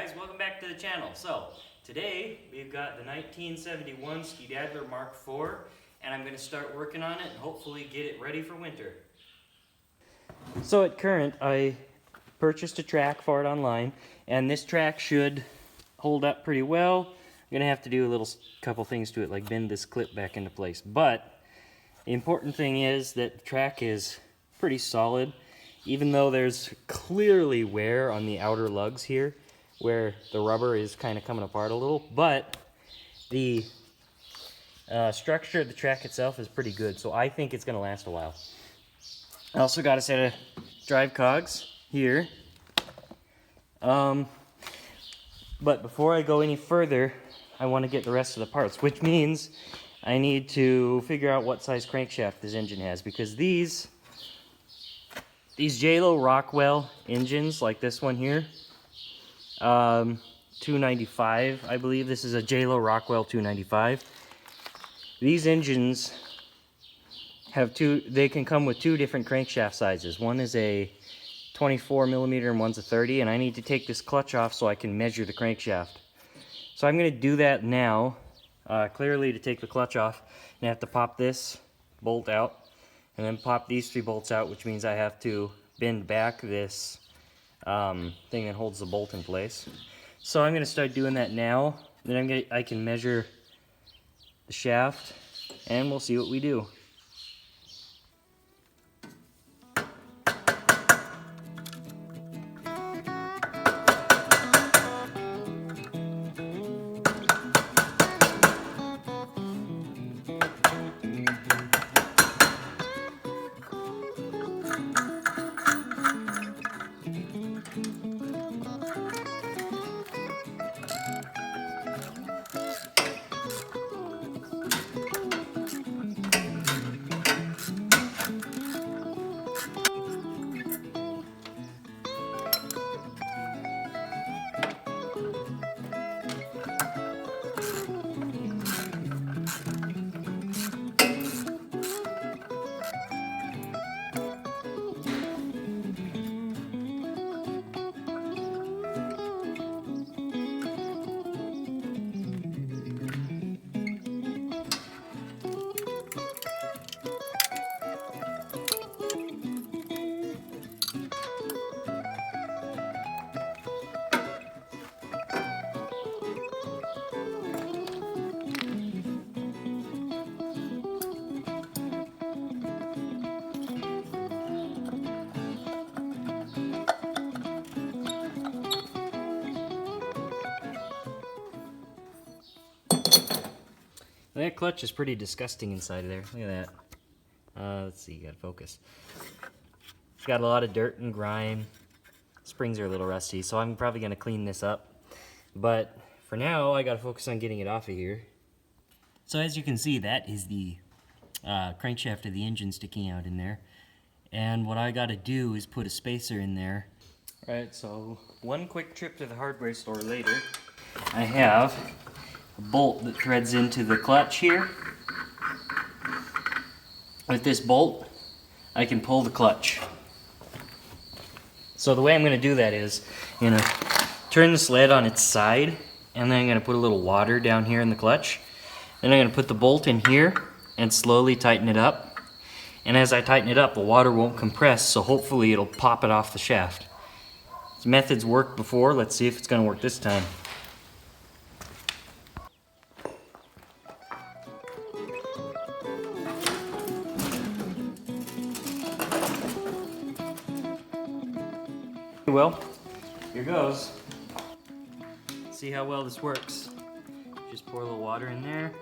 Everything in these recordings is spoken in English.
guys, welcome back to the channel. So today we've got the 1971 Daddler Mark IV, and I'm going to start working on it and hopefully get it ready for winter. So at current, I purchased a track for it online, and this track should hold up pretty well. I'm going to have to do a couple things to it, like bend this clip back into place. But the important thing is that the track is pretty solid, even though there's clearly wear on the outer lugs here, where the rubber is kind of coming apart a little, but the structure of the track itself is pretty good, so I think it's going to last a while. I also got a set of drive cogs here. But before I go any further, I want to get the rest of the parts, which means I need to figure out what size crankshaft this engine has, because these J-Lo Rockwell engines, like this one here, 295, I believe. This is a J-Lo Rockwell 295. These engines have they can come with two different crankshaft sizes. One is a 24 millimeter and one's a 30, and I need to take this clutch off so I can measure the crankshaft. So I'm going to do that now. Clearly, to take the clutch off, I have to pop this bolt out and then pop these three bolts out, which means I have to bend back this thing that holds the bolt in place. So I'm going to start doing that now. Then I can measure the shaft, and we'll see what we do. That clutch is pretty disgusting inside of there. Look at that. Let's see, gotta focus. It's got a lot of dirt and grime. Springs are a little rusty, so I'm probably gonna clean this up. But for now, I gotta focus on getting it off of here. So as you can see, that is the crankshaft of the engine sticking out in there. And what I gotta do is put a spacer in there. Alright, so one quick trip to the hardware store later, I have a bolt that threads into the clutch here. With this bolt, I can pull the clutch. So the way I'm going to do that is, I'm going to turn the sled on its side, and then I'm going to put a little water down here in the clutch. Then I'm going to put the bolt in here and slowly tighten it up. And as I tighten it up, the water won't compress, so hopefully it'll pop it off the shaft. This method's worked before. Let's see if it's going to work this time. Well, here goes. See how well this works. Just pour a little water in there.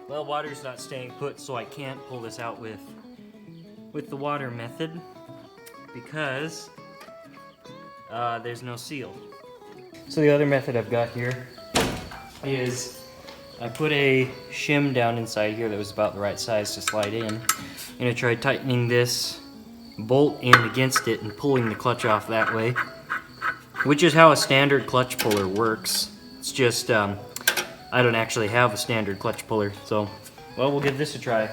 Well, water's not staying put, so I can't pull this out with the water method because there's no seal. So the other method I've got here is I put a shim down inside here that was about the right size to slide in. I'm going to try tightening this bolt in against it and pulling the clutch off that way, which is how a standard clutch puller works. It's just I don't actually have a standard clutch puller, so well, we'll give this a try.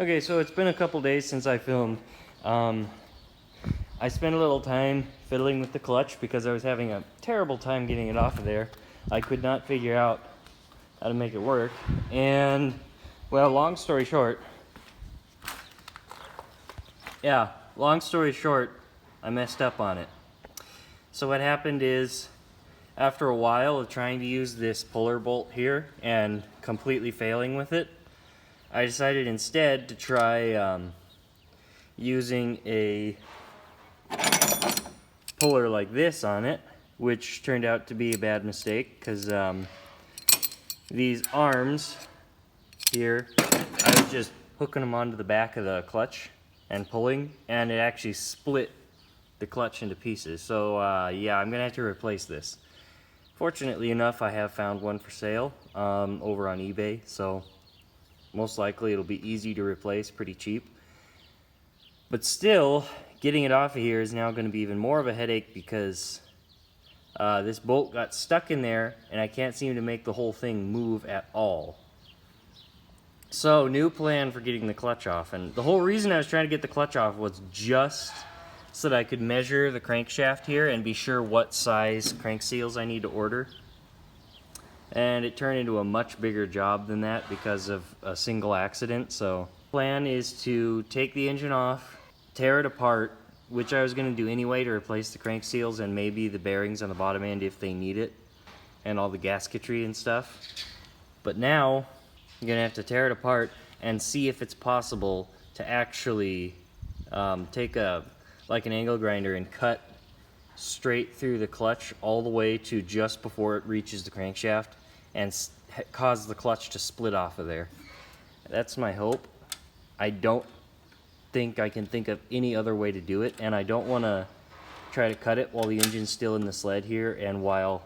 Okay, so it's been a couple days since I filmed. I spent a little time fiddling with the clutch because I was having a terrible time getting it off of there. I could not figure out how to make it work. And, well, long story short, I messed up on it. So what happened is, after a while of trying to use this puller bolt here and completely failing with it, I decided instead to try using a puller like this on it, which turned out to be a bad mistake because these arms here, I was just hooking them onto the back of the clutch and pulling, and it actually split the clutch into pieces. So yeah, I'm gonna have to replace this. Fortunately enough, I have found one for sale over on eBay, so most likely it'll be easy to replace, pretty cheap. But still, getting it off of here is now going to be even more of a headache because this bolt got stuck in there and I can't seem to make the whole thing move at all. So, new plan for getting the clutch off. And the whole reason I was trying to get the clutch off was just so that I could measure the crankshaft here and be sure what size crank seals I need to order. And it turned into a much bigger job than that because of a single accident. So, plan is to take the engine off, tear it apart, which I was going to do anyway to replace the crank seals and maybe the bearings on the bottom end if they need it, and all the gasketry and stuff. But now I'm going to have to tear it apart and see if it's possible to actually take an angle grinder and cut straight through the clutch all the way to just before it reaches the crankshaft and cause the clutch to split off of there. That's my hope. I don't think I can think of any other way to do it, and I don't want to try to cut it while the engine's still in the sled here, and while,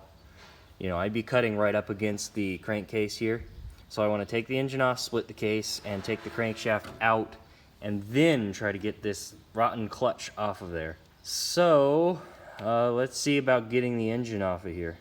you know, I'd be cutting right up against the crankcase here. So I want to take the engine off, split the case, and take the crankshaft out, and then try to get this rotten clutch off of there. So let's see about getting the engine off of here.